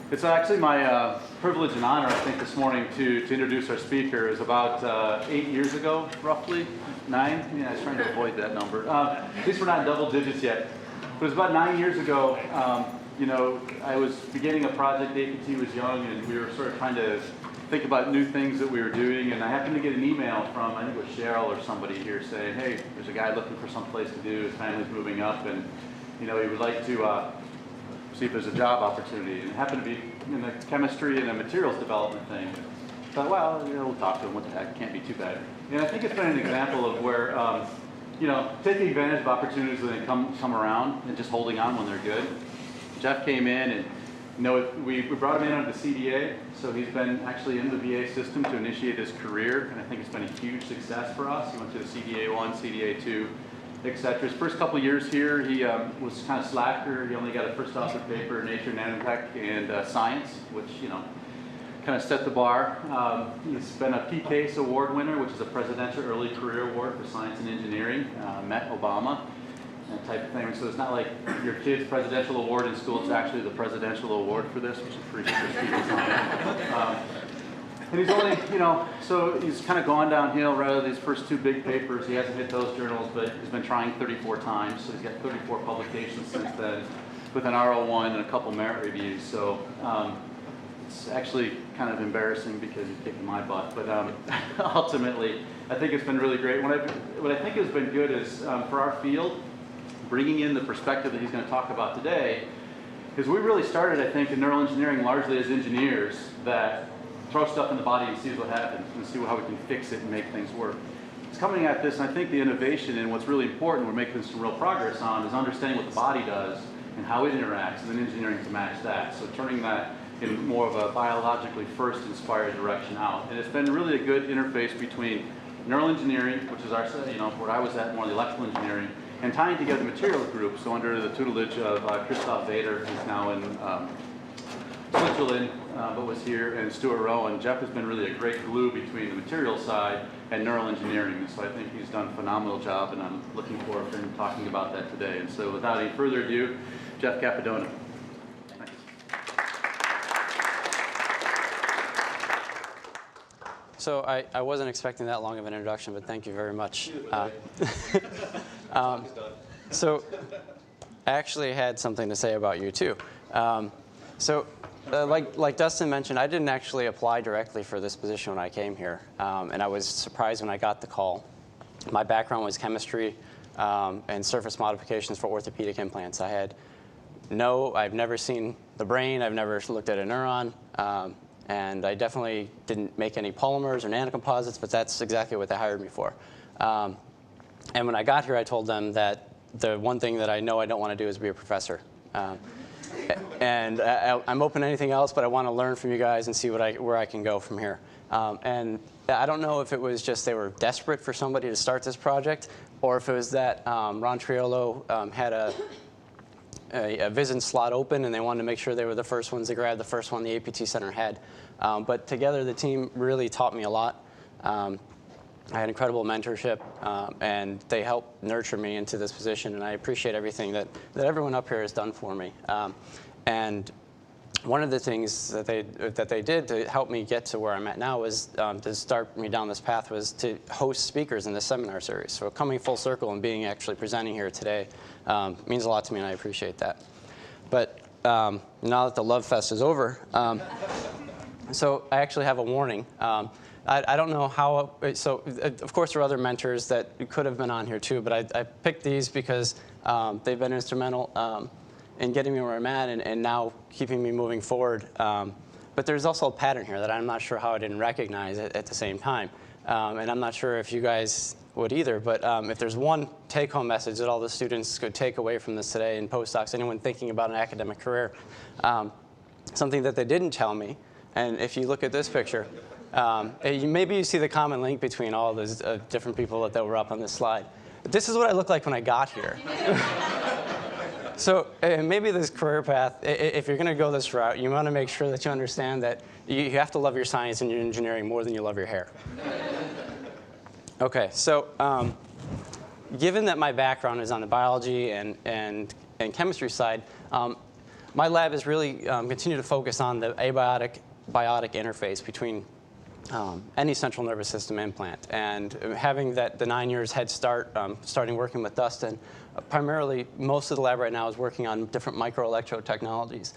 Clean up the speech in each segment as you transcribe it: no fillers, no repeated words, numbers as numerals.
It's actually my privilege and honor, I think, this morning to introduce our speaker. It was about 8 years ago, roughly, 9? Yeah, I was trying to avoid that number. At least we're not in double digits yet. But it was about 9 years ago, you know, I was beginning a project, APT was young, and we were sort of trying to think about new things that we were doing, and I happened to get an email from, I think it was Cheryl or somebody here saying, hey, there's a guy looking for some place to do, his family's moving up, and you know, he would like to see if there's a job opportunity. And it happened to be in the chemistry and a materials development thing. I thought, well, you know, we'll talk to him, what the heck, can't be too bad. And I think it's been an example of where, you know, taking advantage of opportunities when they come around and just holding on when they're good. Jeff came in and, you know, we brought him in under the CDA, so he's been actually in the VA system to initiate his career, and I think it's been a huge success for us. He went to the CDA 1, CDA 2, etc. His first couple of years here, he was kind of slacker. He only got a first author paper in Nature, Nanotech, and Science, which, you know, kind of set the bar. He's been a PCASE award winner, which is a Presidential Early Career Award for Science and Engineering, met Obama, that type of thing. So it's not like your kid's presidential award in school, it's actually the presidential award for this, which is pretty prestigious. And he's only, you know, so he's kind of gone downhill rather than these first 2 big papers. He hasn't hit those journals, but he's been trying 34 times. So he's got 34 publications since then with an R01 and a couple merit reviews. So it's actually kind of embarrassing because he's kicking my butt. But ultimately, I think it's been really great. What I think has been good is for our field, bringing in the perspective that he's going to talk about today, is we really started, I think, in neural engineering largely as engineers that throw stuff in the body and see what happens and see how we can fix it and make things work. It's coming at this, and I think the innovation and what's really important, we're making some real progress on, is understanding what the body does and how it interacts, and then engineering to match that. So turning that in more of a biologically first inspired direction out. And it's been really a good interface between neural engineering, which is our, you know, where I was at, more the electrical engineering, and tying together the materials group. So under the tutelage of Christoph Vader, who's now in Switzerland, but was here, and Stuart Rowan. Jeff has been really a great glue between the material side and neural engineering. So I think he's done a phenomenal job, and I'm looking forward to him talking about that today. And so without any further ado, Jeff Capadona. Thanks. So I wasn't expecting that long of an introduction, but thank you very much. So I actually had something to say about you too. Like Dustin mentioned, I didn't actually apply directly for this position when I came here, and I was surprised when I got the call. My background was chemistry and surface modifications for orthopedic implants. I've never seen the brain, I've never looked at a neuron, and I definitely didn't make any polymers or nanocomposites, but that's exactly what they hired me for. And when I got here, I told them that the one thing that I know I don't want to do is be a professor. And I'm open to anything else, but I want to learn from you guys and see where I can go from here. And I don't know if it was just they were desperate for somebody to start this project, or if it was that Ron Triolo had a vision slot open and they wanted to make sure they were the first ones to grab the first one the APT Center had. But together, the team really taught me a lot. I had incredible mentorship, and they helped nurture me into this position, and I appreciate everything that everyone up here has done for me. And one of the things that they did to help me get to where I'm at now was to start me down this path was to host speakers in this seminar series. So coming full circle and being actually presenting here today means a lot to me, and I appreciate that. But now that the Love Fest is over, so I actually have a warning. I don't know how, so of course there are other mentors that could have been on here too, but I picked these because they've been instrumental in getting me where I'm at and now keeping me moving forward. But there's also a pattern here that I'm not sure how I didn't recognize at the same time. And I'm not sure if you guys would either, but if there's one take-home message that all the students could take away from this today, and postdocs, anyone thinking about an academic career, something that they didn't tell me, and if you look at this picture, maybe you see the common link between all those different people that were up on this slide. This is what I look like when I got here. So maybe this career path, if you're going to go this route, you want to make sure that you understand that you have to love your science and your engineering more than you love your hair. Okay, so given that my background is on the biology and chemistry side, my lab is really continue to focus on the abiotic biotic interface between any central nervous system implant. And having the 9 years head start, starting working with Dustin, primarily most of the lab right now is working on different microelectrode technologies.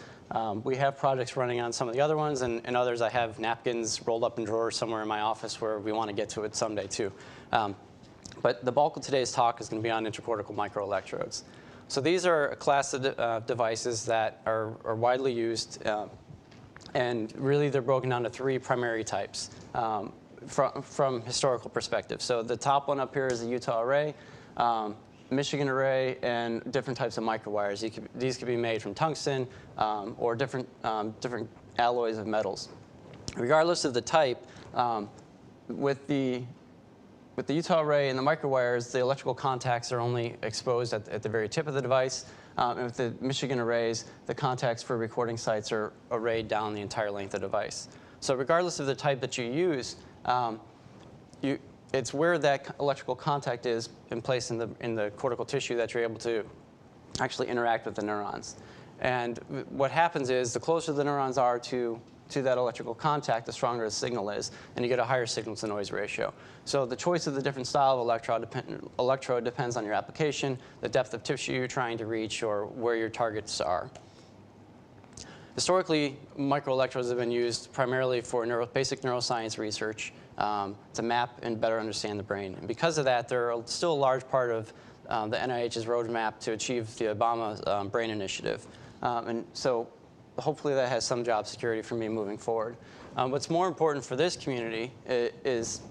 We have projects running on some of the other ones, and others I have napkins rolled up in drawers somewhere in my office where we want to get to it someday too. But the bulk of today's talk is going to be on intracortical microelectrodes. So these are a class of devices that are widely used, and really they're broken down to 3 primary types from historical perspective. So the top one up here is the Utah array, Michigan array, and different types of microwires. These could be made from tungsten or different alloys of metals. Regardless of the type, with the Utah array and the microwires, the electrical contacts are only exposed at the very tip of the device. And with the Michigan arrays, the contacts for recording sites are arrayed down the entire length of the device. So regardless of the type that you use, it's where that electrical contact is in place in the cortical tissue that you're able to actually interact with the neurons. And what happens is the closer the neurons are to that electrical contact, the stronger the signal is, and you get a higher signal-to-noise ratio. So the choice of the different style of electrode depends on your application, the depth of tissue you're trying to reach, or where your targets are. Historically, microelectrodes have been used primarily for basic neuroscience research to map and better understand the brain. And because of that, they're still a large part of the NIH's roadmap to achieve the Obama Brain Initiative. And so hopefully that has some job security for me moving forward. What's more important for this community is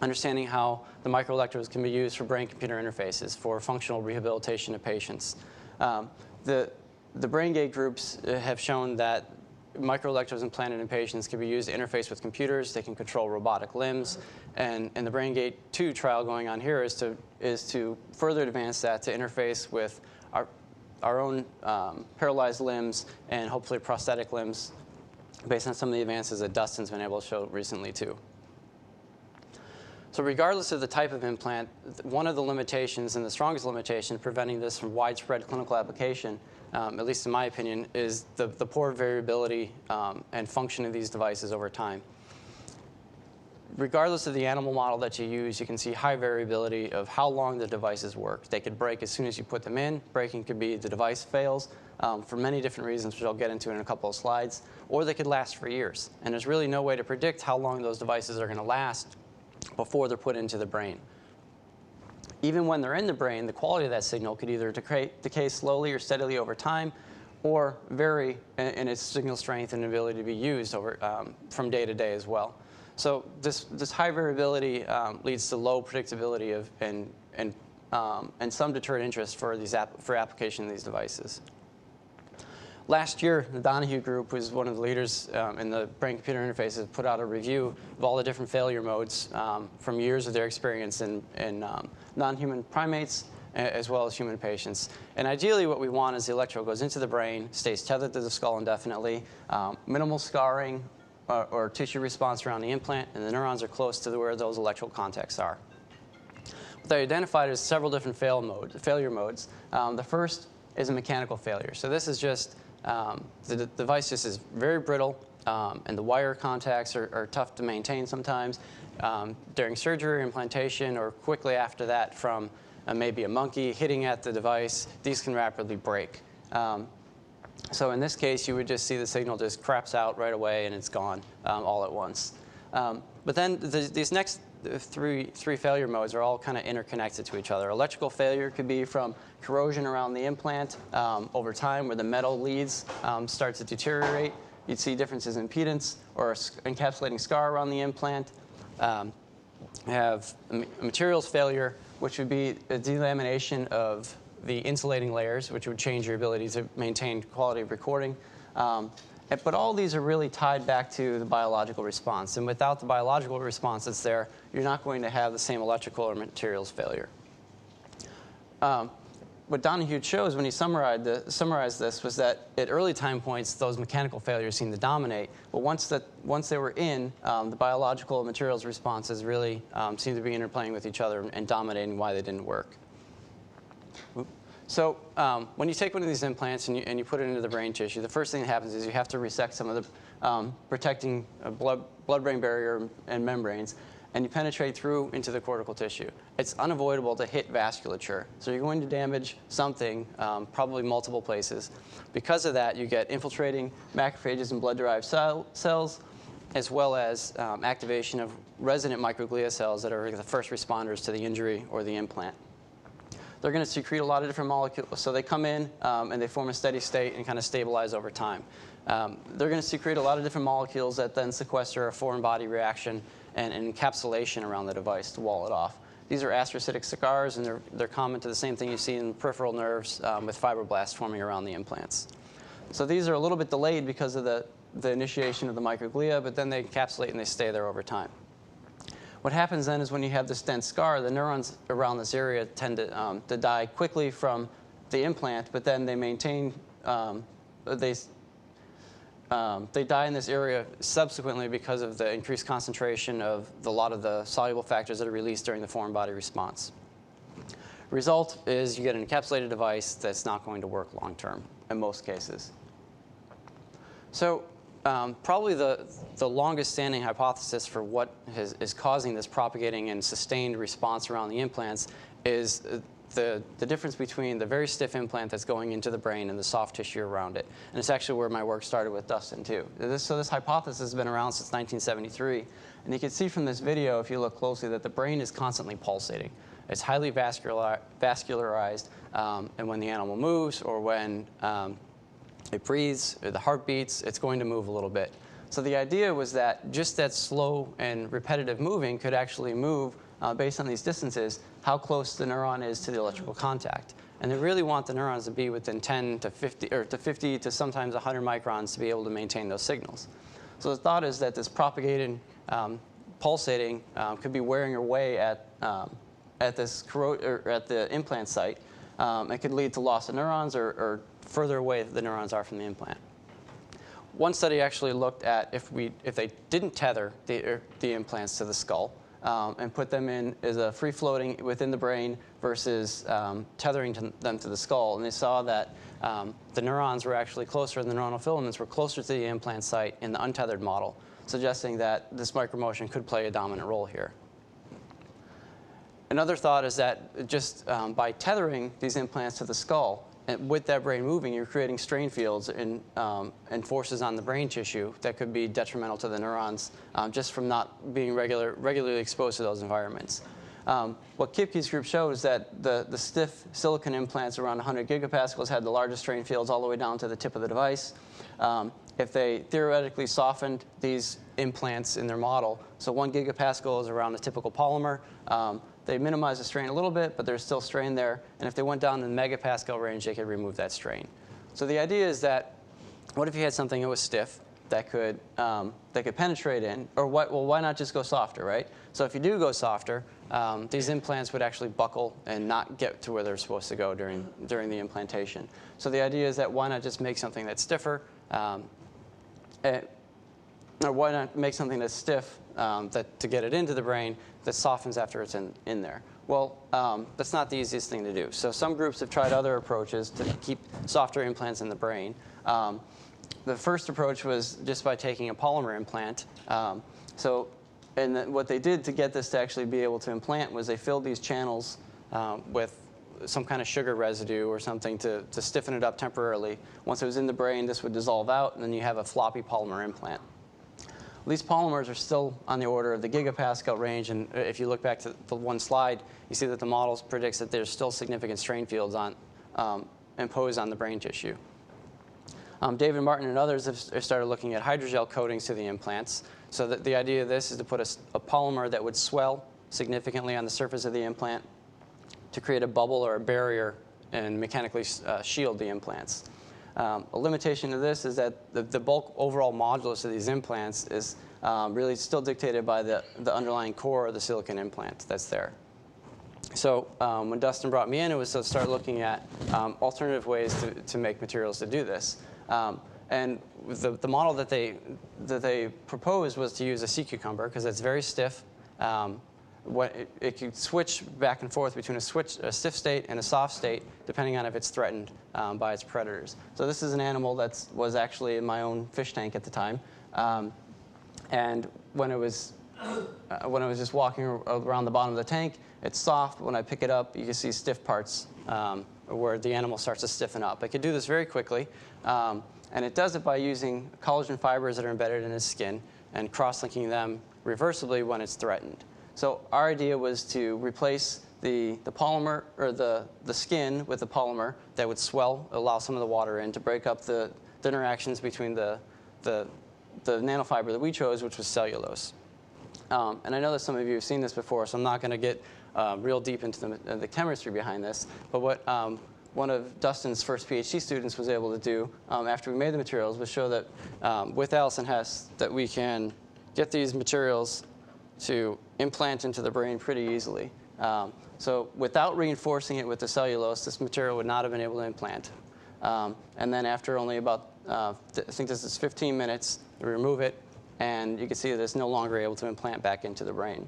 understanding how the microelectrodes can be used for brain-computer interfaces for functional rehabilitation of patients. The brain gate groups have shown that microelectrodes implanted in patients can be used to interface with computers. They can control robotic limbs. And the Brain Gate 2 trial going on here is to further advance that to interface with our own paralyzed limbs and hopefully prosthetic limbs based on some of the advances that Dustin's been able to show recently too. So regardless of the type of implant, one of the limitations and the strongest limitation preventing this from widespread clinical application, at least in my opinion, is the poor variability and function of these devices over time. Regardless of the animal model that you use, you can see high variability of how long the devices work. They could break as soon as you put them in. Breaking could be the device fails for many different reasons, which I'll get into in a couple of slides, or they could last for years. And there's really no way to predict how long those devices are going to last before they're put into the brain. Even when they're in the brain, the quality of that signal could either decay slowly or steadily over time, or vary in its signal strength and ability to be used from day to day as well. So this high variability leads to low predictability and some deterred interest for application of these devices. Last year, the Donahue group, who is one of the leaders in the brain-computer interfaces, put out a review of all the different failure modes from years of their experience in non-human primates as well as human patients. And ideally, what we want is the electrode goes into the brain, stays tethered to the skull indefinitely, minimal scarring or tissue response around the implant, and the neurons are close to where those electrical contacts are. What they identified is several different failure modes. The first is a mechanical failure. So this is just the device just is very brittle, and the wire contacts are tough to maintain sometimes. During surgery or implantation, or quickly after that from maybe a monkey hitting at the device, these can rapidly break. So in this case, you would just see the signal just craps out right away and it's gone all at once. But then these next three failure modes are all kind of interconnected to each other. Electrical failure could be from corrosion around the implant over time, where the metal leads start to deteriorate. You'd see differences in impedance or encapsulating scar around the implant. You have materials failure, which would be a delamination of the insulating layers, which would change your ability to maintain quality of recording. But all these are really tied back to the biological response. And without the biological response that's there, you're not going to have the same electrical or materials failure. What Donahue shows when he summarized this was that at early time points, those mechanical failures seemed to dominate. But once they were in, the biological and materials responses really seemed to be interplaying with each other and dominating why they didn't work. So when you take one of these implants and you put it into the brain tissue, the first thing that happens is you have to resect some of the protecting blood-brain barrier and membranes, and you penetrate through into the cortical tissue. It's unavoidable to hit vasculature. So you're going to damage something, probably multiple places. Because of that, you get infiltrating macrophages and blood-derived cells, as well as activation of resident microglia cells that are the first responders to the injury or the implant. They're going to secrete a lot of different molecules. So they come in and they form a steady state and kind of stabilize over time. They're going to secrete a lot of different molecules that then sequester a foreign body reaction and encapsulation around the device to wall it off. These are astrocytic scars, and they're common to the same thing you see in peripheral nerves with fibroblasts forming around the implants. So these are a little bit delayed because of the initiation of the microglia, but then they encapsulate and they stay there over time. What happens then is when you have this dense scar, the neurons around this area tend to die quickly from the implant, but then they maintain, they die in this area subsequently because of the increased concentration of a lot of the soluble factors that are released during the foreign body response. Result is you get an encapsulated device that's not going to work long term in most cases. So probably the longest standing hypothesis for what is causing this propagating and sustained response around the implants is the difference between the very stiff implant that's going into the brain and the soft tissue around it. And it's actually where my work started with Dustin, too. So this hypothesis has been around since 1973. And you can see from this video, if you look closely, that the brain is constantly pulsating. It's highly vascularized. And when the animal moves or when it breathes, or the heart beats, it's going to move a little bit. So the idea was that just that slow and repetitive moving could actually move, based on these distances, how close the neuron is to the electrical contact. And they really want the neurons to be within 10 to 50, or to 50 to sometimes 100 microns to be able to maintain those signals. So the thought is that this propagating, pulsating could be wearing away at the implant site. It could lead to loss of neurons or further away the neurons are from the implant. One study actually looked at if they didn't tether the implants to the skull and put them in as a free-floating within the brain versus tethering them to the skull. And they saw that the neurons were actually closer, the neuronal filaments were closer to the implant site in the untethered model, suggesting that this micromotion could play a dominant role here. Another thought is that just by tethering these implants to the skull, and with that brain moving, you're creating strain fields and forces on the brain tissue that could be detrimental to the neurons just from not being regularly exposed to those environments. What Kipke's group showed is that the stiff silicon implants around 100 gigapascals had the largest strain fields all the way down to the tip of the device. If they theoretically softened these implants in their model, so 1 gigapascal is around a typical polymer, they minimize the strain a little bit, but there's still strain there. And if they went down to the megapascal range, they could remove that strain. So the idea is that, what if you had something that was stiff that could penetrate in, or why not just go softer, right? So if you do go softer, these implants would actually buckle and not get to where they're supposed to go during the implantation. So the idea is that why not just make something that's stiffer, or why not make something that's stiff to get it into the brain that softens after it's in there? Well, that's not the easiest thing to do. So some groups have tried other approaches to keep softer implants in the brain. The first approach was just by taking a polymer implant. And what they did to get this to actually be able to implant was they filled these channels with some kind of sugar residue or something to stiffen it up temporarily. Once it was in the brain, this would dissolve out, and then you have a floppy polymer implant. These polymers are still on the order of the gigapascal range, and if you look back to the one slide, you see that the model predicts that there's still significant strain fields imposed on the brain tissue. David Martin and others have started looking at hydrogel coatings to the implants. So that the idea of this is to put a polymer that would swell significantly on the surface of the implant to create a bubble or a barrier and mechanically shield the implants. A limitation to this is that the bulk overall modulus of these implants is really still dictated by the underlying core of the silicon implant that's there. So when Dustin brought me in, it was to start looking at alternative ways to make materials to do this. And the model that they proposed was to use a sea cucumber because it's very stiff, it can switch back and forth between a stiff state and a soft state, depending on if it's threatened by its predators. So this is an animal that was actually in my own fish tank at the time, and when it was just walking around the bottom of the tank, it's soft. When I pick it up, you can see stiff parts where the animal starts to stiffen up. It can do this very quickly, and it does it by using collagen fibers that are embedded in its skin and cross-linking them reversibly when it's threatened. So our idea was to replace the polymer, or the skin, with the polymer that would swell, allow some of the water in to break up the interactions between the nanofiber that we chose, which was cellulose. And I know that some of you have seen this before, so I'm not going to get real deep into the chemistry behind this. But what one of Dustin's first PhD students was able to do after we made the materials was show that with Allison Hess that we can get these materials to implant into the brain pretty easily. So without reinforcing it with the cellulose, this material would not have been able to implant. And then after only about, I think this is 15 minutes, we remove it, and you can see that it's no longer able to implant back into the brain.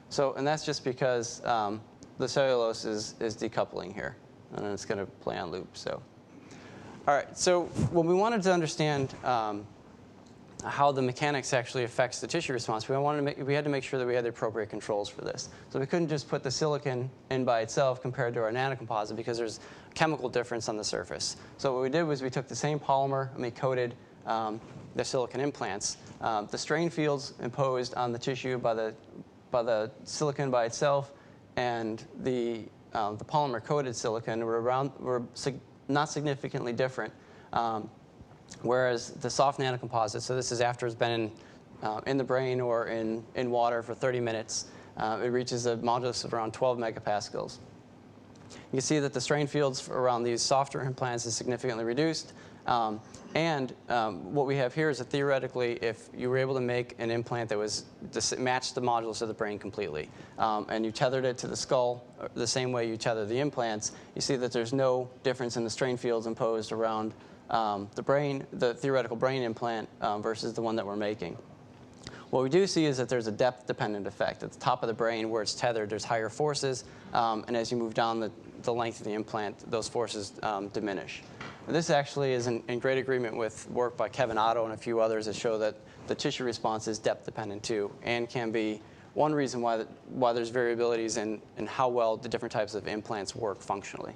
So, and that's just because the cellulose is decoupling here, and it's going to play on loop. So, all right. So when we wanted to understand how the mechanics actually affects the tissue response, we had to make sure that we had the appropriate controls for this. So we couldn't just put the silicon in by itself compared to our nanocomposite, because there's a chemical difference on the surface. So what we did was we took the same polymer and we coated the silicon implants. The strain fields imposed on the tissue by the silicon by itself and the polymer coated silicon were not significantly different. Whereas the soft nanocomposite, so this is after it's been in the brain or in water for 30 minutes, it reaches a modulus of around 12 megapascals. You can see that the strain fields around these softer implants is significantly reduced. And what we have here is that theoretically, if you were able to make an implant that was matched the modulus of the brain completely, and you tethered it to the skull the same way you tether the implants, you see that there's no difference in the strain fields imposed around the theoretical brain implant versus the one that we're making. What we do see is that there's a depth-dependent effect. At the top of the brain, where it's tethered, there's higher forces, and as you move down the length of the implant, those forces diminish. And this actually is in great agreement with work by Kevin Otto and a few others that show that the tissue response is depth-dependent too, and can be one reason why there's variabilities in how well the different types of implants work functionally.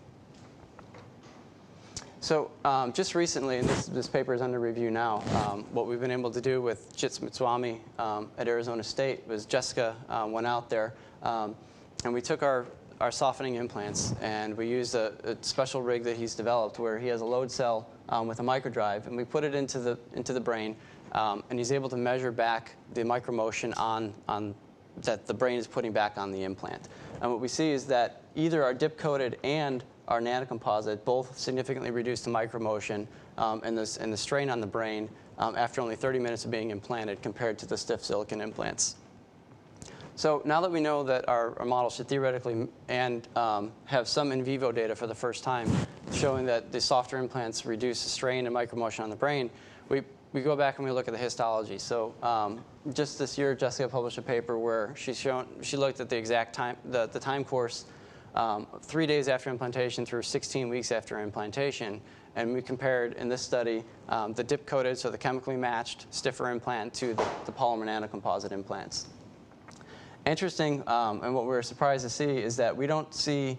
So just recently, and this paper is under review now, what we've been able to do with Jits Mitswami at Arizona State was Jessica went out there, and we took our softening implants, and we used a special rig that he's developed where he has a load cell with a microdrive, and we put it into the brain, and he's able to measure back the micromotion that the brain is putting back on the implant. And what we see is that either our dip-coated and our nanocomposite both significantly reduce the micromotion and the strain on the brain after only 30 minutes of being implanted compared to the stiff silicon implants. So now that we know that our model should theoretically and have some in vivo data for the first time showing that the softer implants reduce the strain and micromotion on the brain, we go back and we look at the histology. So just this year, Jessica published a paper where she looked at the exact time, the time course 3 days after implantation through 16 weeks after implantation. And we compared, in this study, the dip-coated, so the chemically matched stiffer implant to the polymer nanocomposite implants. Interesting, and what we were surprised to see is that we don't see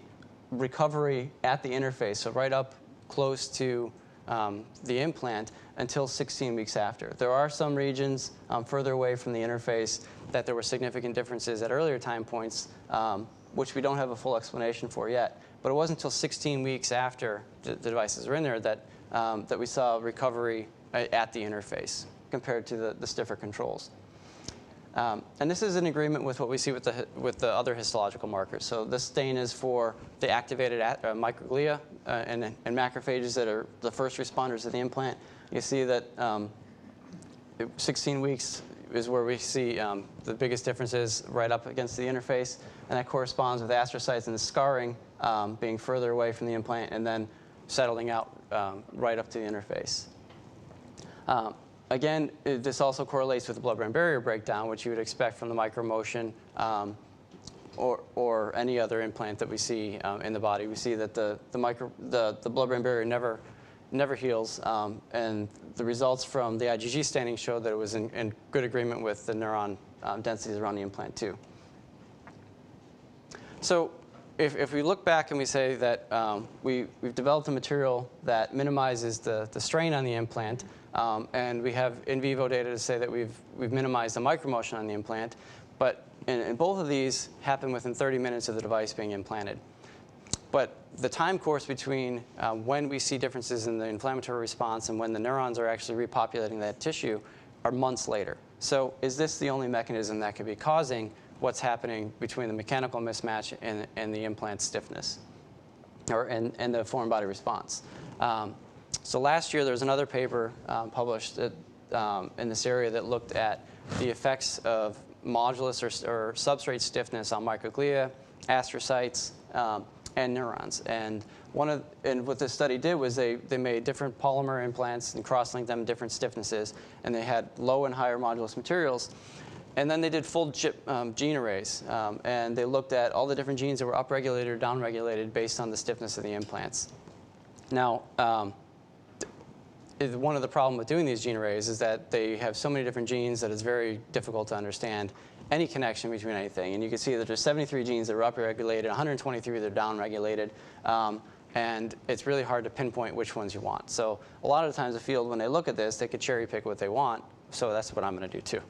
recovery at the interface, so right up close to the implant, until 16 weeks after. There are some regions further away from the interface that there were significant differences at earlier time points, which we don't have a full explanation for yet. But it wasn't until 16 weeks after the devices were in there that we saw recovery at the interface compared to the stiffer controls. And this is in agreement with what we see with the other histological markers. So this stain is for the activated microglia and macrophages that are the first responders to the implant. You see that 16 weeks is where we see the biggest differences right up against the interface, and that corresponds with astrocytes and the scarring being further away from the implant and then settling out right up to the interface. Again, this also correlates with the blood-brain barrier breakdown, which you would expect from the micromotion or any other implant that we see in the body. We see that the blood-brain barrier never heals, and the results from the IgG staining showed that it was in good agreement with the neuron densities around the implant too. So if we look back and we say that we've developed a material that minimizes the strain on the implant, and we have in vivo data to say that we've minimized the micromotion on the implant, but and both of these happen within 30 minutes of the device being implanted. But the time course between when we see differences in the inflammatory response and when the neurons are actually repopulating that tissue are months later. So is this the only mechanism that could be causing what's happening between the mechanical mismatch and the implant stiffness, and the foreign body response? So last year there was another paper published in this area that looked at the effects of modulus or substrate stiffness on microglia, astrocytes, and neurons. And what this study did was they made different polymer implants and cross-linked them different stiffnesses, and they had low and higher modulus materials. And then they did full gene arrays, and they looked at all the different genes that were upregulated or downregulated based on the stiffness of the implants. Now, one of the problems with doing these gene arrays is that they have so many different genes that it's very difficult to understand any connection between anything. And you can see that there's 73 genes that are upregulated, 123 that are downregulated, and it's really hard to pinpoint which ones you want. So a lot of the times the field, when they look at this, they could cherry pick what they want. So that's what I'm going to do too.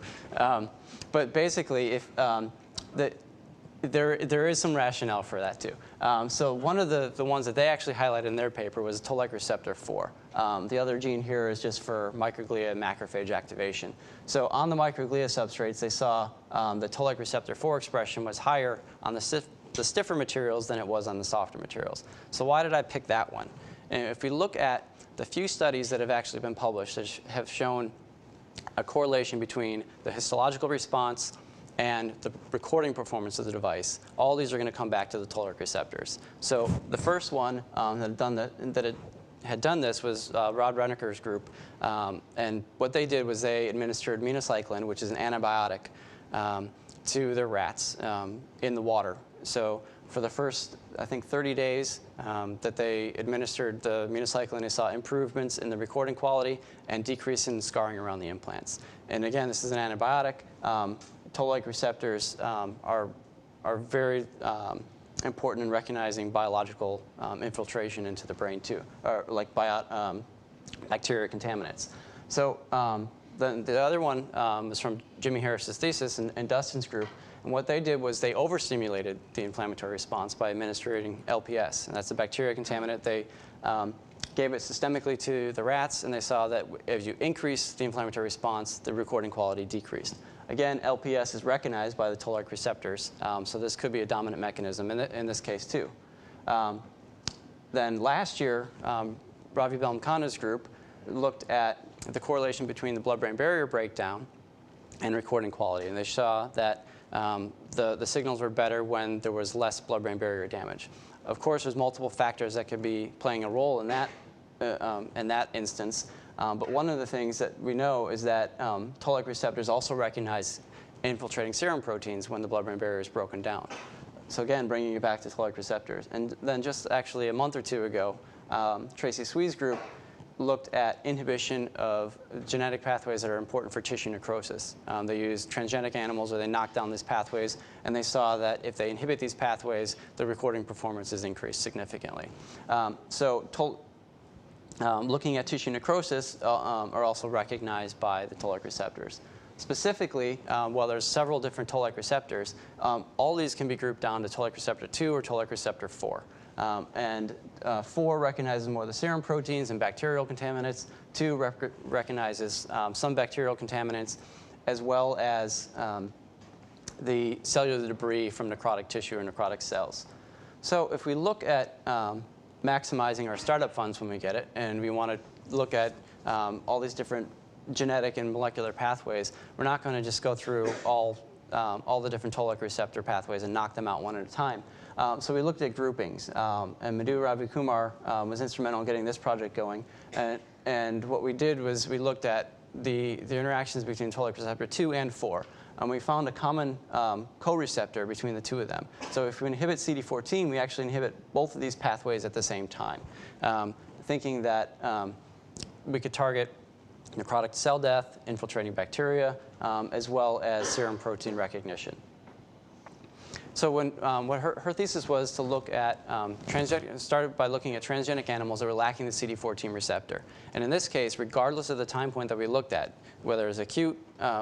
But basically, if there is some rationale for that too. So one of the ones that they actually highlighted in their paper was toll-like receptor 4. The other gene here is just for microglia and macrophage activation. So on the microglia substrates, they saw the toll-like receptor 4 expression was higher on the stiffer materials than it was on the softer materials. So why did I pick that one? And if we look at the few studies that have actually been published that have shown a correlation between the histological response and the recording performance of the device, all these are going to come back to the toll-like receptors. So the first one that had done this was Rod Renneker's group, and what they did was they administered minocycline, which is an antibiotic, to their rats in the water. So for the first, I think, 30 days that they administered the minocycline, they saw improvements in the recording quality and decrease in scarring around the implants. And again, this is an antibiotic. Toll-like receptors are very important in recognizing biological infiltration into the brain too, or like bacteria contaminants. So the other one was from Jimmy Harris's thesis and Dustin's group. And what they did was they overstimulated the inflammatory response by administering LPS, and that's a bacteria contaminant. They gave it systemically to the rats, and they saw that as you increase the inflammatory response, the recording quality decreased. Again, LPS is recognized by the toll-like receptors, so this could be a dominant mechanism in this case too. Then last year, Ravi Belmkana's group looked at the correlation between the blood-brain barrier breakdown and recording quality, and they saw that the signals were better when there was less blood-brain barrier damage. Of course, there's multiple factors that could be playing a role in that instance. But one of the things that we know is that toll-like receptors also recognize infiltrating serum proteins when the blood-brain barrier is broken down. So again, bringing you back to toll-like receptors. And then just actually a month or two ago, Tracy Swee's group looked at inhibition of genetic pathways that are important for tissue necrosis. They used transgenic animals where they knocked down these pathways, and they saw that if they inhibit these pathways, the recording performance is increased significantly. Looking at tissue necrosis are also recognized by the toll-like receptors. Specifically, while there's several different toll-like receptors, all these can be grouped down to toll-like receptor 2 or toll-like receptor 4. 4 recognizes more of the serum proteins and bacterial contaminants. 2 recognizes some bacterial contaminants, as well as the cellular debris from necrotic tissue or necrotic cells. So if we look at maximizing our startup funds when we get it, and we want to look at all these different genetic and molecular pathways, we're not going to just go through all the different toll-like receptor pathways and knock them out one at a time. So we looked at groupings, and Madhu Ravikumar was instrumental in getting this project going. And what we did was we looked at the interactions between toll-like receptor 2 and 4. And we found a common co-receptor between the two of them. So if we inhibit CD14, we actually inhibit both of these pathways at the same time, thinking that we could target necrotic cell death, infiltrating bacteria, as well as serum protein recognition. So what her thesis was to look at, started by looking at transgenic animals that were lacking the CD14 receptor. And in this case, regardless of the time point that we looked at, whether it's acute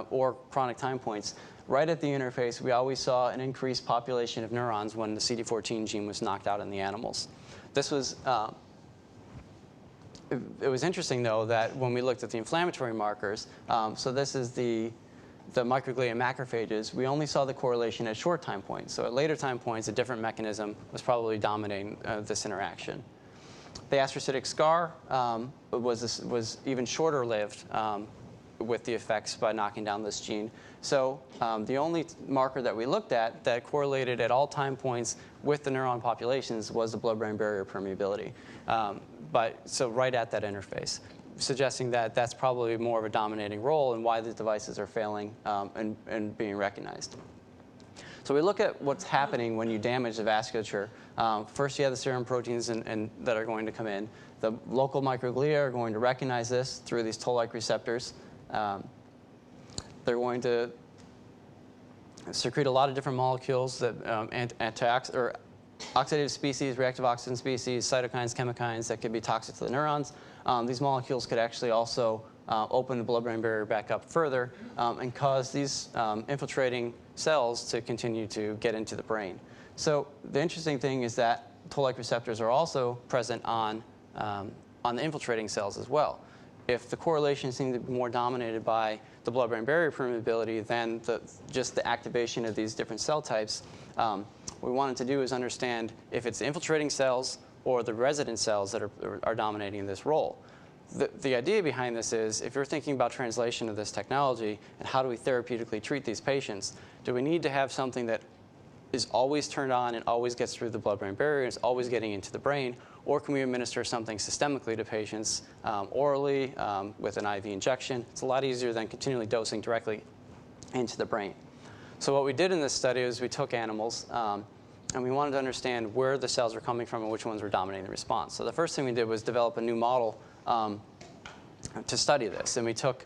or chronic time points, right at the interface, we always saw an increased population of neurons when the CD14 gene was knocked out in the animals. This was, it was interesting, though, that when we looked at the inflammatory markers, so this is the microglia and macrophages, we only saw the correlation at short time points. So at later time points, a different mechanism was probably dominating this interaction. The astrocytic scar was even shorter lived with the effects by knocking down this gene. So the only marker that we looked at that correlated at all time points with the neuron populations was the blood-brain barrier permeability. So right at that interface, suggesting that that's probably more of a dominating role in why these devices are failing and being recognized. So we look at what's happening when you damage the vasculature. First, you have the serum proteins that are going to come in. The local microglia are going to recognize this through these toll-like receptors. They're going to secrete a lot of different molecules that oxidative species, reactive oxygen species, cytokines, chemokines that could be toxic to the neurons. These molecules could actually also open the blood-brain barrier back up further and cause these infiltrating cells to continue to get into the brain. So the interesting thing is that toll-like receptors are also present on the infiltrating cells as well. If the correlation seemed to be more dominated by the blood-brain barrier permeability than just the activation of these different cell types, what we wanted to do is understand if it's the infiltrating cells or the resident cells that are dominating this role. The idea behind this is, if you're thinking about translation of this technology and how do we therapeutically treat these patients, do we need to have something that is always turned on and always gets through the blood-brain barrier, is always getting into the brain, or can we administer something systemically to patients orally with an IV injection? It's a lot easier than continually dosing directly into the brain. So what we did in this study is we took animals and we wanted to understand where the cells were coming from and which ones were dominating the response. So the first thing we did was develop a new model to study this. And we took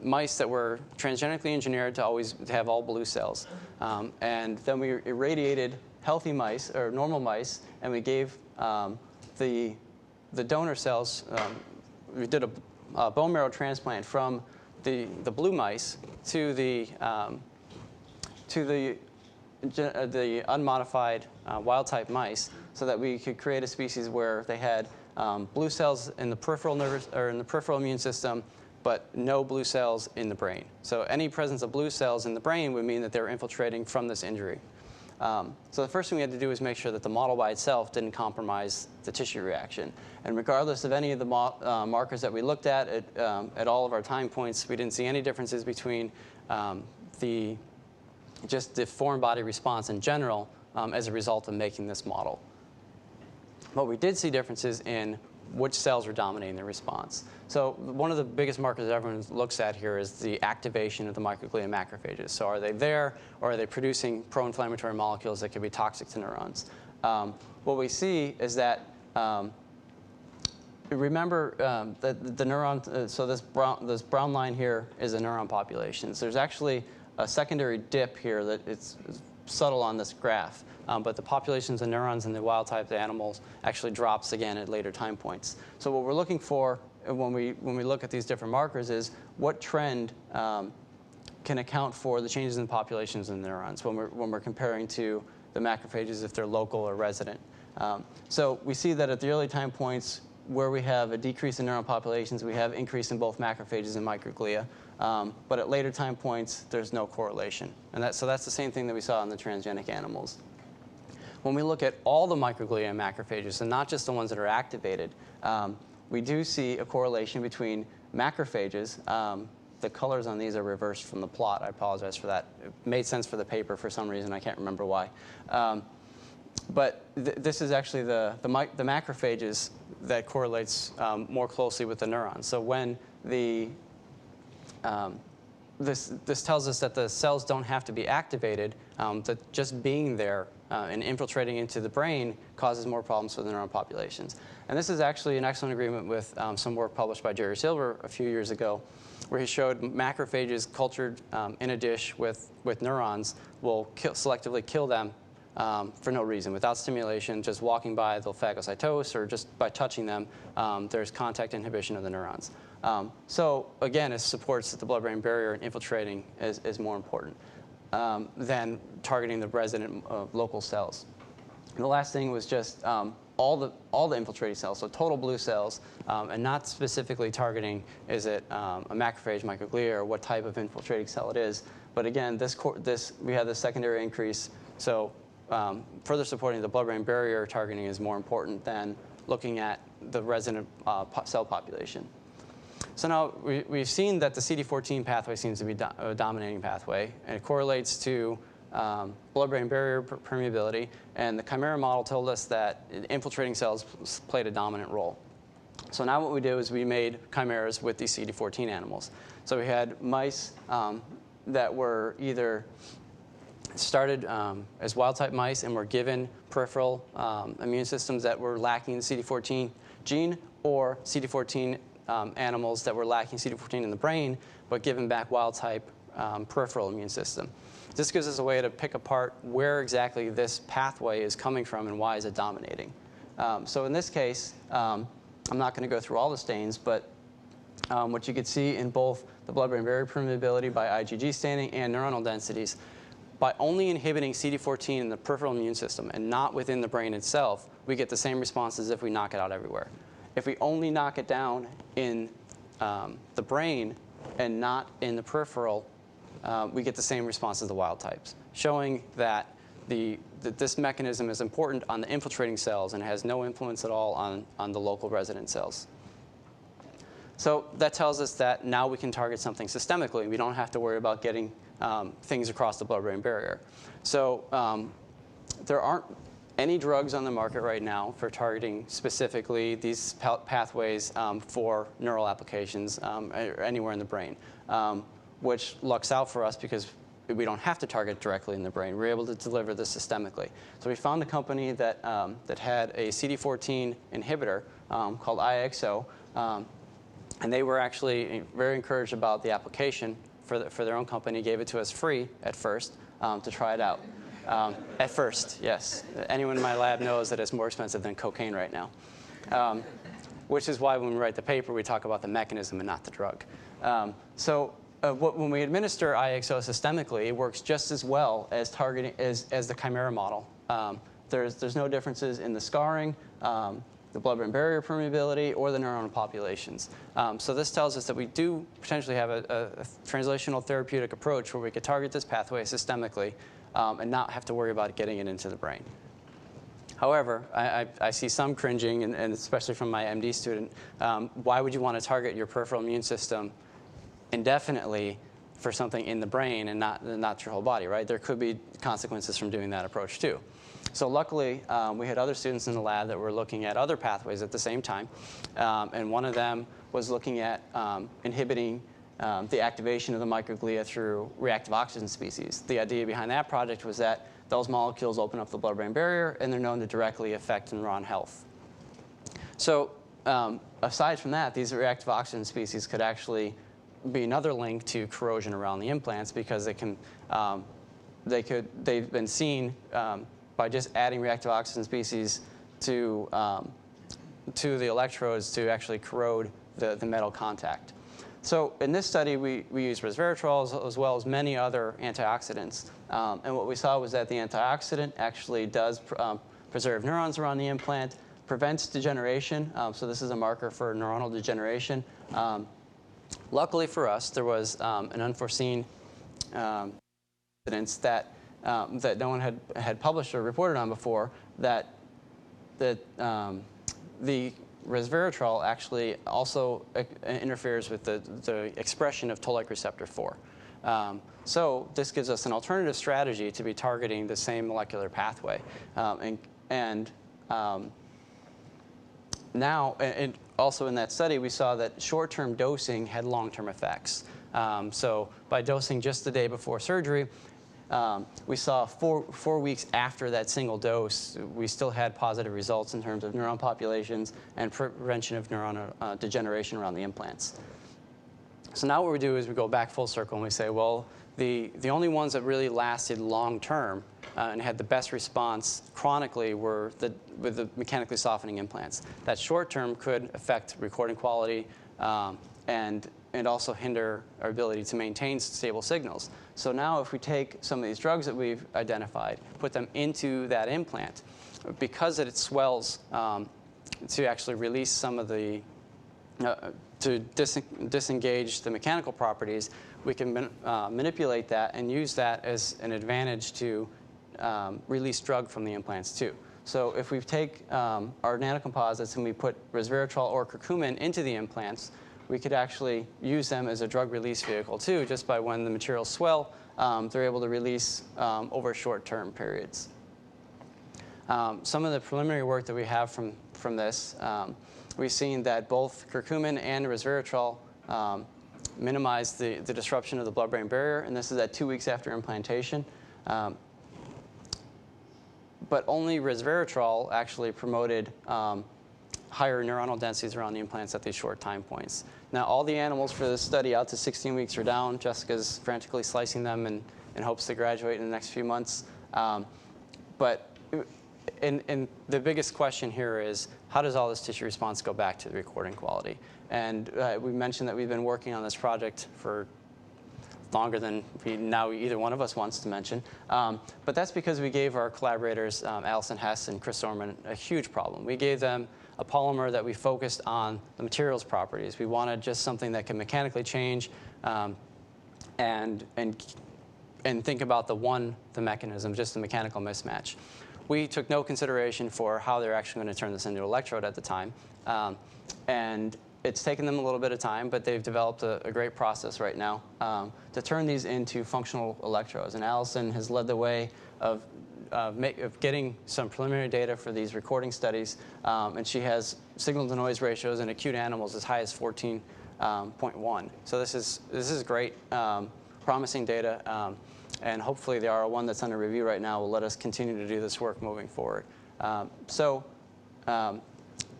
mice that were transgenically engineered to have all blue cells. And then we irradiated healthy mice, or normal mice, and we gave the donor cells, we did a bone marrow transplant from the blue mice to the unmodified wild-type mice, so that we could create a species where they had blue cells in the peripheral nervous or in the peripheral immune system, but no blue cells in the brain. So any presence of blue cells in the brain would mean that they were infiltrating from this injury. So the first thing we had to do was make sure that the model by itself didn't compromise the tissue reaction. And regardless of any of the markers that we looked at all of our time points, we didn't see any differences between just the foreign body response in general as a result of making this model. But we did see differences in which cells were dominating the response. So one of the biggest markers that everyone looks at here is the activation of the microglia and macrophages. So are they there, or are they producing pro-inflammatory molecules that could be toxic to neurons? What we see is that, remember that the neuron, so this brown line here is a neuron population. So there's actually a secondary dip here that it's subtle on this graph. But the populations of neurons in the wild-type animals actually drops again at later time points. So what we're looking for when we look at these different markers is what trend can account for the changes in populations in the neurons when we're comparing to the macrophages if they're local or resident. So we see that at the early time points where we have a decrease in neuron populations, we have increase in both macrophages and microglia. But at later time points, there's no correlation. And so that's the same thing that we saw in the transgenic animals. When we look at all the microglia and macrophages, and not just the ones that are activated, we do see a correlation between macrophages. The colors on these are reversed from the plot. I apologize for that. It made sense for the paper for some reason. I can't remember why. But this is actually the macrophages that correlates more closely with the neurons. So when this tells us that the cells don't have to be activated, that just being there and infiltrating into the brain causes more problems for the neuron populations. And this is actually an excellent agreement with some work published by Jerry Silver a few years ago, where he showed macrophages cultured in a dish with neurons will selectively kill them for no reason, without stimulation, just walking by, they'll phagocytose, or just by touching them, there's contact inhibition of the neurons. So again, it supports that the blood-brain barrier and infiltrating is more important than targeting the resident local cells. And the last thing was just all the infiltrating cells, so total blue cells, and not specifically targeting is it a macrophage, microglia, or what type of infiltrating cell it is. But again, we had this secondary increase, so further supporting the blood-brain barrier targeting is more important than looking at the resident cell population. So now we've seen that the CD14 pathway seems to be a dominating pathway, and it correlates to blood-brain barrier permeability, and the chimera model told us that infiltrating cells played a dominant role. So now what we did is we made chimeras with these CD14 animals. So we had mice that were either started as wild-type mice and were given peripheral immune systems that were lacking the CD14 gene, or CD14 animals that were lacking CD14 in the brain, but given back wild-type peripheral immune system. This gives us a way to pick apart where exactly this pathway is coming from and why is it dominating. So in this case, I'm not going to go through all the stains, but what you could see in both the blood-brain barrier permeability by IgG staining and neuronal densities, by only inhibiting CD14 in the peripheral immune system and not within the brain itself, we get the same response as if we knock it out everywhere. If we only knock it down in the brain and not in the peripheral, we get the same response as the wild types, showing that this mechanism is important on the infiltrating cells and has no influence at all on the local resident cells. So that tells us that now we can target something systemically. We don't have to worry about getting things across the blood-brain barrier. So there aren't any drugs on the market right now for targeting specifically these pathways for neural applications anywhere in the brain, which lucks out for us because we don't have to target directly in the brain. We're able to deliver this systemically. So we found a company that had a CD14 inhibitor called IXO, and they were actually very encouraged about the application for their own company, gave it to us free at first to try it out. At first, yes. Anyone in my lab knows that it's more expensive than cocaine right now, which is why when we write the paper, we talk about the mechanism and not the drug. When we administer IXO systemically, it works just as well as targeting as the chimera model. There's no differences in the scarring, the blood-brain barrier permeability, or the neuronal populations. So this tells us that we do potentially have a translational therapeutic approach where we could target this pathway systemically and not have to worry about getting it into the brain. However, I see some cringing, and especially from my MD student. Why would you want to target your peripheral immune system indefinitely for something in the brain and not your whole body, right? There could be consequences from doing that approach too. So luckily, we had other students in the lab that were looking at other pathways at the same time, and one of them was looking at inhibiting the activation of the microglia through reactive oxygen species. The idea behind that project was that those molecules open up the blood-brain barrier, and they're known to directly affect neuron health. So aside from that, these reactive oxygen species could actually be another link to corrosion around the implants, because they've been seen by just adding reactive oxygen species to the electrodes to actually corrode the metal contact. So in this study, we used resveratrol as well as many other antioxidants. And what we saw was that the antioxidant actually does preserve neurons around the implant, prevents degeneration. So this is a marker for neuronal degeneration. Luckily for us, there was an unforeseen evidence that no one had published or reported on before, that the resveratrol actually also interferes with the expression of toll-like receptor 4. So this gives us an alternative strategy to be targeting the same molecular pathway. Now, also in that study, we saw that short-term dosing had long-term effects. So by dosing just the day before surgery, we saw four weeks after that single dose, we still had positive results in terms of neuron populations and prevention of neuronal degeneration around the implants. So now what we do is we go back full circle and we say, well, the only ones that really lasted long-term and had the best response chronically were with the mechanically softening implants. That short-term could affect recording quality and also hinder our ability to maintain stable signals. So now if we take some of these drugs that we've identified, put them into that implant, because it swells to actually release some of the, to disengage the mechanical properties, we can manipulate that and use that as an advantage to release drug from the implants too. So if we take our nanocomposites and we put resveratrol or curcumin into the implants, we could actually use them as a drug release vehicle too, just by when the materials swell, they're able to release over short-term periods. Some of the preliminary work that we have from this, we've seen that both curcumin and resveratrol minimize the disruption of the blood-brain barrier, and this is at 2 weeks after implantation. But only resveratrol actually promoted higher neuronal densities around the implants at these short time points. Now, all the animals for this study out to 16 weeks are down. Jessica's frantically slicing them in hopes to graduate in the next few months. But the biggest question here is, how does all this tissue response go back to the recording quality? And we mentioned that we've been working on this project for longer than now either one of us wants to mention. But that's because we gave our collaborators, Allison Hess and Chris Orman, a huge problem. We gave them a polymer that we focused on the materials properties. We wanted just something that can mechanically change and think about the mechanism, just the mechanical mismatch. We took no consideration for how they're actually going to turn this into an electrode at the time. And it's taken them a little bit of time, but they've developed a great process right now to turn these into functional electrodes. And Allison has led the way of getting some preliminary data for these recording studies. And she has signal-to-noise ratios in acute animals as high as 14.1. So this is great, promising data. And hopefully the R01 that's under review right now will let us continue to do this work moving forward.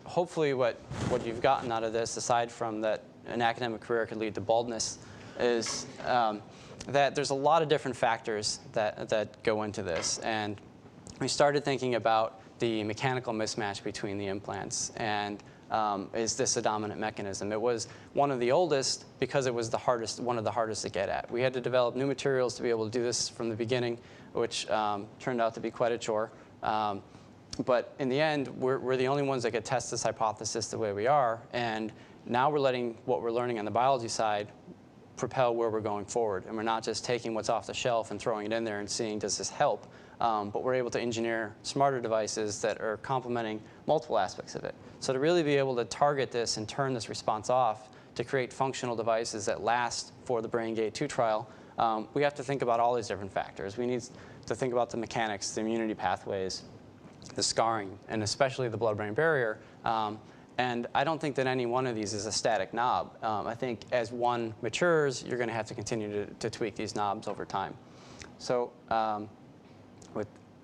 Hopefully what you've gotten out of this, aside from that an academic career could lead to baldness, is that there's a lot of different factors that go into this. And we started thinking about the mechanical mismatch between the implants. And is this a dominant mechanism? It was one of the oldest because it was one of the hardest to get at. We had to develop new materials to be able to do this from the beginning, which turned out to be quite a chore. But in the end, we're the only ones that could test this hypothesis the way we are. And now we're letting what we're learning on the biology side propel where we're going forward. And we're not just taking what's off the shelf and throwing it in there and seeing, does this help? But we're able to engineer smarter devices that are complementing multiple aspects of it. So to really be able to target this and turn this response off to create functional devices that last for the BrainGate 2 trial, we have to think about all these different factors. We need to think about the mechanics, the immunity pathways, the scarring, and especially the blood-brain barrier. And I don't think that any one of these is a static knob. I think as one matures, you're going to have to continue to tweak these knobs over time. So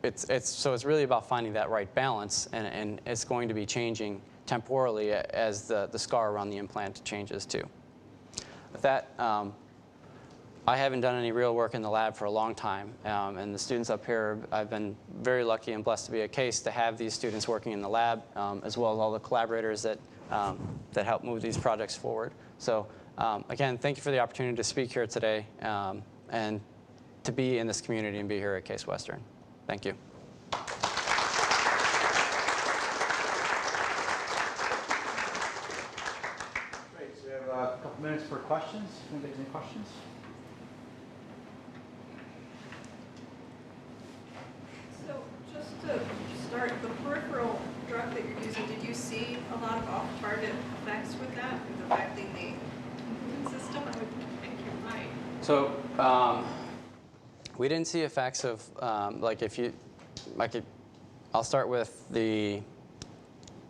it's really about finding that right balance, and it's going to be changing temporally as the scar around the implant changes too. With that, I haven't done any real work in the lab for a long time, and the students up here, I've been very lucky and blessed to be a case to have these students working in the lab, as well as all the collaborators that help move these projects forward. So again, thank you for the opportunity to speak here today and to be in this community and be here at Case Western. Thank you. Great, so we have a couple minutes for questions. Anybody have any questions? So just to start, the peripheral drug that you're using, did you see a lot of off-target effects with that, with affecting the immune system? I would think you might. So we didn't see effects of, I'll start with the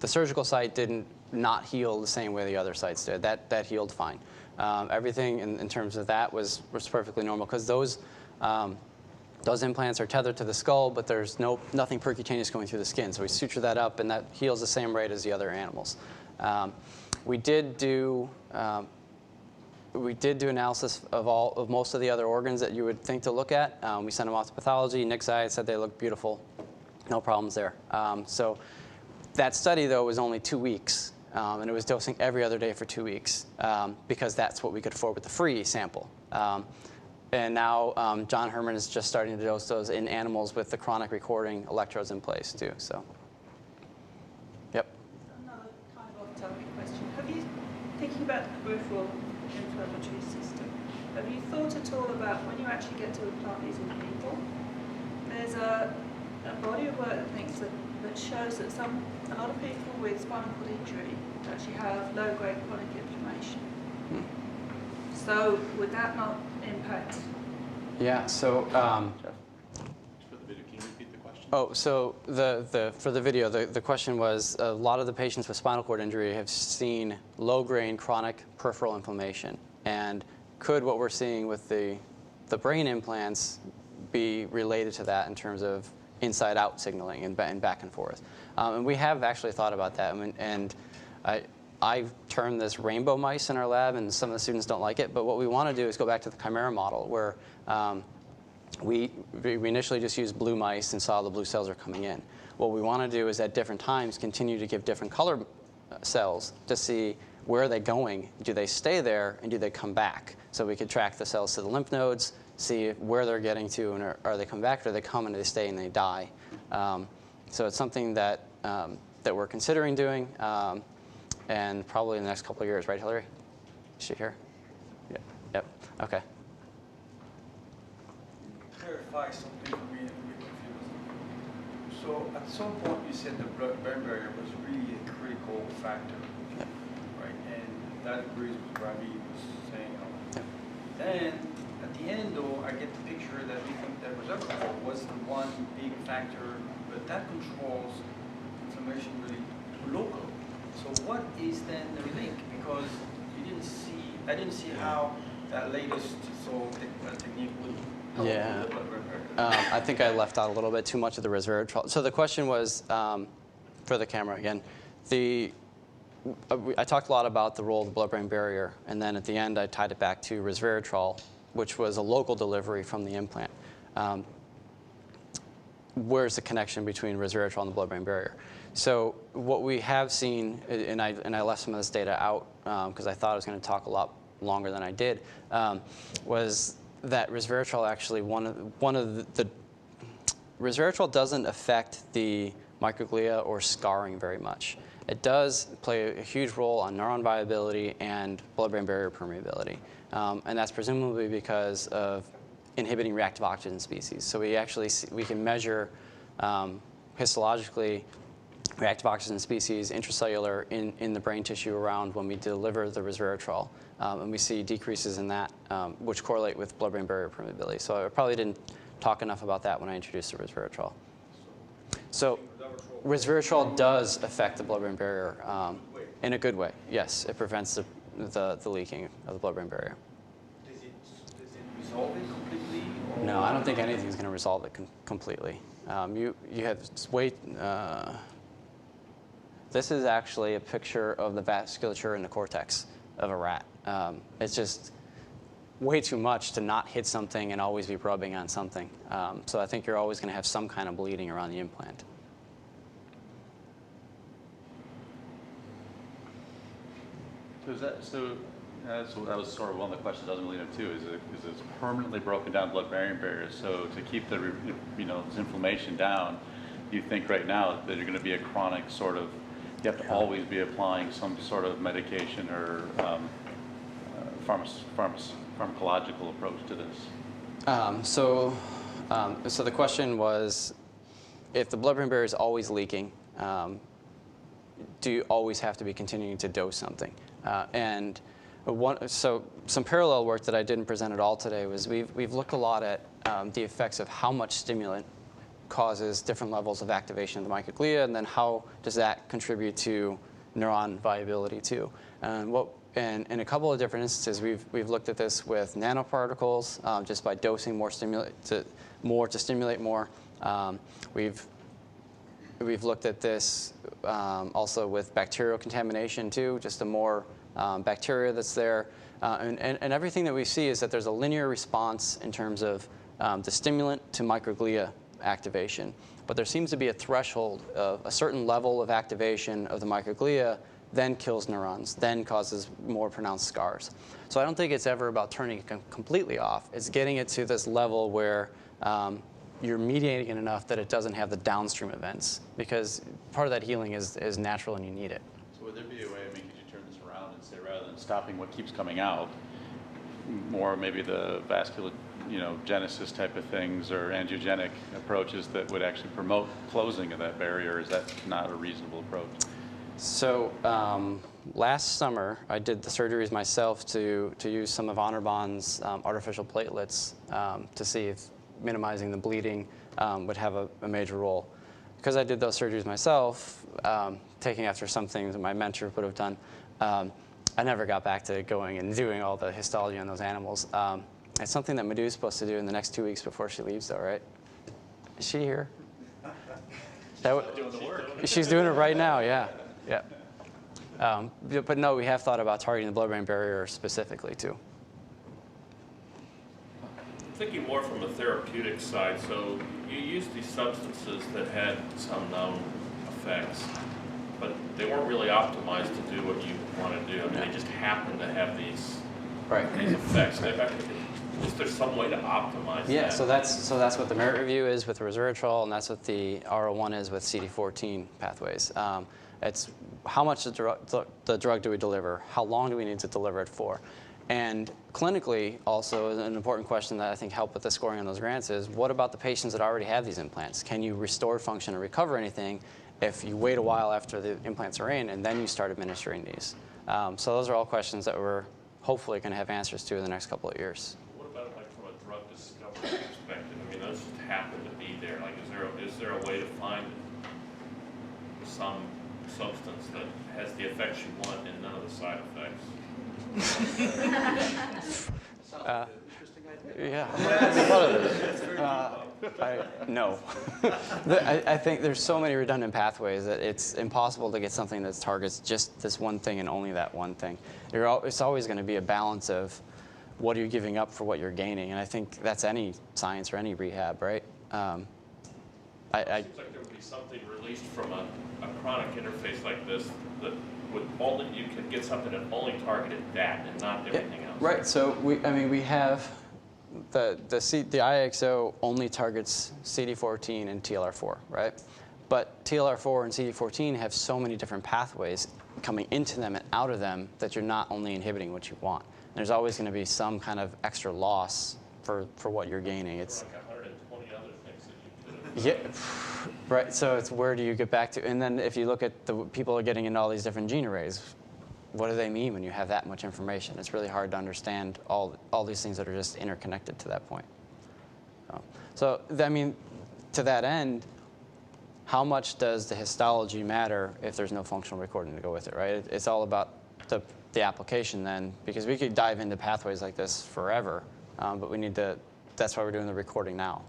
surgical site didn't not heal the same way the other sites did. That healed fine. Everything in terms of that was perfectly normal because those implants are tethered to the skull, but there's nothing percutaneous going through the skin. So we suture that up, and that heals the same rate as the other animals. We did do analysis of most of the other organs that you would think to look at. We sent them off to pathology. Nick's eye said they looked beautiful. No problems there. So that study, though, was only 2 weeks. And it was dosing every other day for 2 weeks because that's what we could afford with the free sample. And now John Herman is just starting to dose those in animals with the chronic recording electrodes in place, too. So, yep. Another kind of off-topic question. Have you, thinking about the peripheral inflammatory system, have you thought at all about when you actually get to implant these in people? There's a body of work that thinks that shows that a lot of people with spinal cord injury actually have low-grade chronic inflammation. So would that not impact? Yeah. So. For the video, can you repeat the question? Oh, so for the video, the question was a lot of the patients with spinal cord injury have seen low-grade chronic peripheral inflammation, and could what we're seeing with the brain implants be related to that in terms of inside-out signaling and back and forth? And we have actually thought about that, and I've termed this rainbow mice in our lab, and some of the students don't like it, but what we want to do is go back to the chimera model, where we initially just used blue mice and saw the blue cells are coming in. What we want to do is at different times continue to give different color cells to see where are they going, do they stay there, and do they come back? So we could track the cells to the lymph nodes, see where they're getting to, and are they come back, or do they come and they stay and they die? So it's something that we're considering doing, and probably in the next couple of years, right, Hillary? Is she here? Yeah. Yep. Okay. Clarify something for me, I'm a bit confused. So at some point you said the blood-brain barrier was really a critical factor, Yep. right? And that agrees with what Ravi was saying. Yep. Then at the end, though, I get the picture that we think that reserve control was the one big factor, but that controls inflammation really local. So what is then the link? Because I didn't see how that latest technique would help Yeah. with the blood-brain barrier. I think I left out a little bit too much of the resveratrol. So the question was, for the camera again, I talked a lot about the role of the blood-brain barrier, and then at the end I tied it back to resveratrol, which was a local delivery from the implant. Where's the connection between resveratrol and the blood-brain barrier? So what we have seen, and I left some of this data out because I thought I was going to talk a lot longer than I did, was that resveratrol actually one of the resveratrol doesn't affect the microglia or scarring very much. It does play a huge role on neuron viability and blood-brain barrier permeability, and that's presumably because of inhibiting reactive oxygen species. So we can measure histologically reactive oxygen species intracellular in the brain tissue around when we deliver the resveratrol, and we see decreases in that, which correlate with blood-brain barrier permeability. So I probably didn't talk enough about that when I introduced the resveratrol. So resveratrol does affect the blood-brain barrier in a good way. Yes, it prevents the leaking of the blood-brain barrier. Does it resolve it completely? Or? No, I don't think anything's going to resolve it completely. You have this is actually a picture of the vasculature in the cortex of a rat. It's just way too much to not hit something and always be rubbing on something. So I think you're always going to have some kind of bleeding around the implant. So that was sort of one of the questions I was leading to. Is it's permanently broken down blood-brain barriers? So to keep the this inflammation down, you think right now that you're going to be a chronic sort of, you have to always be applying some sort of medication or pharmacological approach to this? So the question was, if the blood-brain barrier is always leaking, do you always have to be continuing to dose something? So some parallel work that I didn't present at all today was we've looked a lot at the effects of how much stimulant causes different levels of activation of the microglia, and then how does that contribute to neuron viability too. And in a couple of different instances, we've looked at this with nanoparticles, just by dosing more to stimulate more. We've looked at this also with bacterial contamination too, just the more bacteria that's there. And everything that we see is that there's a linear response in terms of the stimulant to microglia activation. But there seems to be a threshold of a certain level of activation of the microglia, then kills neurons, then causes more pronounced scars. So I don't think it's ever about turning it completely off. It's getting it to this level where you're mediating it enough that it doesn't have the downstream events, because part of that healing is natural and you need it. So would there be a way, I mean, could you turn this around and say, rather than stopping what keeps coming out, more maybe the vascular, genesis type of things or angiogenic approaches that would actually promote closing of that barrier? Is that not a reasonable approach? So last summer, I did the surgeries myself to use some of Honorbon's artificial platelets to see if minimizing the bleeding would have a major role. Because I did those surgeries myself, taking after some things that my mentor would have done, I never got back to going and doing all the histology on those animals. It's something that Madhu's supposed to do in the next 2 weeks before she leaves, though, right? Is she here? Doing the work. She's doing it right now, yeah. But no, we have thought about targeting the blood-brain barrier specifically, too. Thinking more from a therapeutic side, so you used these substances that had some known effects, but they weren't really optimized to do what you want to do. I mean, they just happen to have these effects. Is there some way to optimize that? Yeah, so that's what the merit review is with resveratrol, and that's what the RO1 is with CD14 pathways. It's how much the drug do we deliver? How long do we need to deliver it for? And clinically, also, an important question that I think helped with the scoring on those grants is, what about the patients that already have these implants? Can you restore function or recover anything if you wait a while after the implants are in and then you start administering these? So those are all questions that we're hopefully going to have answers to in the next couple of years. What about like from a drug discovery perspective? I mean, those just happen to be there. Like, is there a way to find some substance that has the effects you want and none of the side effects? Interesting idea. Yeah, I hadn't thought of this. No. I think there's so many redundant pathways that it's impossible to get something that targets just this one thing and only that one thing. It's always going to be a balance of what are you giving up for what you're gaining, and I think that's any science or any rehab, right? It seems like there would be something released from a chronic interface like this that would only, you could get something that only targeted that and not everything else. Right. So we have the IXO only targets CD14 and TLR4, right? But TLR4 and CD14 have so many different pathways coming into them and out of them that you're not only inhibiting what you want. There's always going to be some kind of extra loss for what you're gaining. It's like 120 other things that you could have. yeah, right. So it's where do you get back to? And then if you look at the people are getting into all these different gene arrays, what do they mean when you have that much information? It's really hard to understand all these things that are just interconnected to that point. So I mean, to that end, how much does the histology matter if there's no functional recording to go with it, right? It's all about the application then, because we could dive into pathways like this forever, but we need to, that's why we're doing the recording now.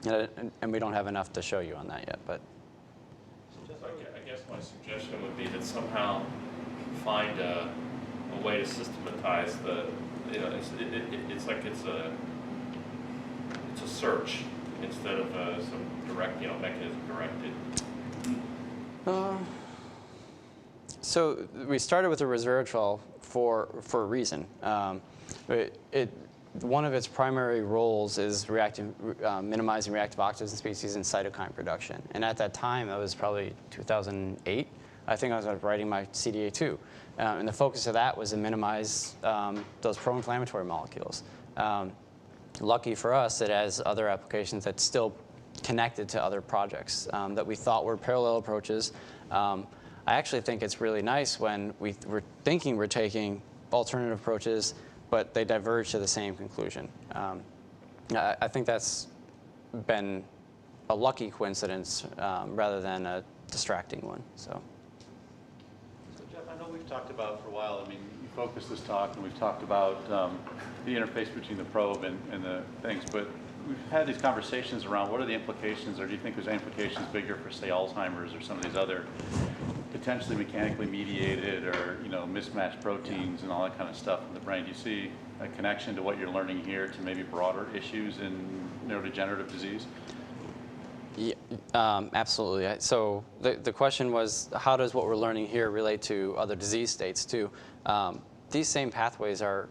And we don't have enough to show you on that yet, but. I guess my suggestion would be that somehow find a way to systematize the, it's like it's a search instead of some direct, mechanism directed. So we started with the resveratrol for a reason. One of its primary roles is minimizing reactive oxygen species and cytokine production. And at that time, that was probably 2008, I think I was writing my CDA2. And the focus of that was to minimize those pro-inflammatory molecules. Lucky for us, it has other applications that's still connected to other projects that we thought were parallel approaches. I actually think it's really nice when we're thinking we're taking alternative approaches, but they diverge to the same conclusion. I think that's been a lucky coincidence rather than a distracting one. So. know we've talked about for a while, I mean, you focused this talk and we've talked about the interface between the probe and the things, but we've had these conversations around what are the implications, or do you think there's implications bigger for, say, Alzheimer's or some of these other potentially mechanically mediated or, you know, mismatched proteins and all that kind of stuff in the brain? Do you see a connection to what you're learning here to maybe broader issues in neurodegenerative disease? Yeah, absolutely. So the question was, how does what we're learning here relate to other disease states too? These same pathways are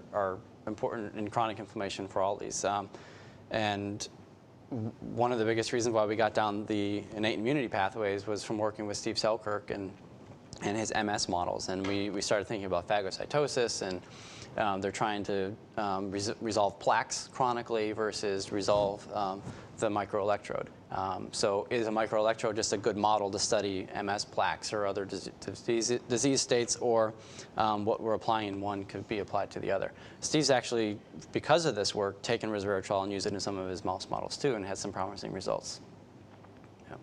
important in chronic inflammation for all these. And one of the biggest reasons why we got down the innate immunity pathways was from working with Steve Selkirk and his MS models. And we started thinking about phagocytosis, and they're trying to resolve plaques chronically versus resolve the microelectrode. So is a microelectrode just a good model to study MS plaques or other disease states, or what we're applying in one could be applied to the other? Steve's actually, because of this work, taken resveratrol and used it in some of his mouse models too, and had some promising results. Yeah.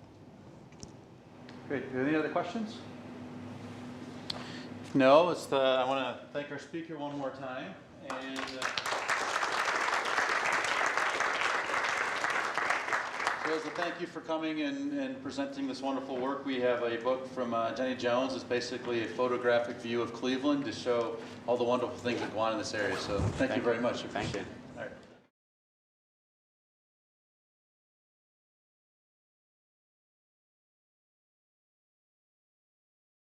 Great. Any other questions? If no, I want to thank our speaker one more time. And so thank you for coming and presenting this wonderful work. We have a book from Jenny Jones. It's basically a photographic view of Cleveland to show all the wonderful things that go on in this area. So thank you very much. Appreciate it.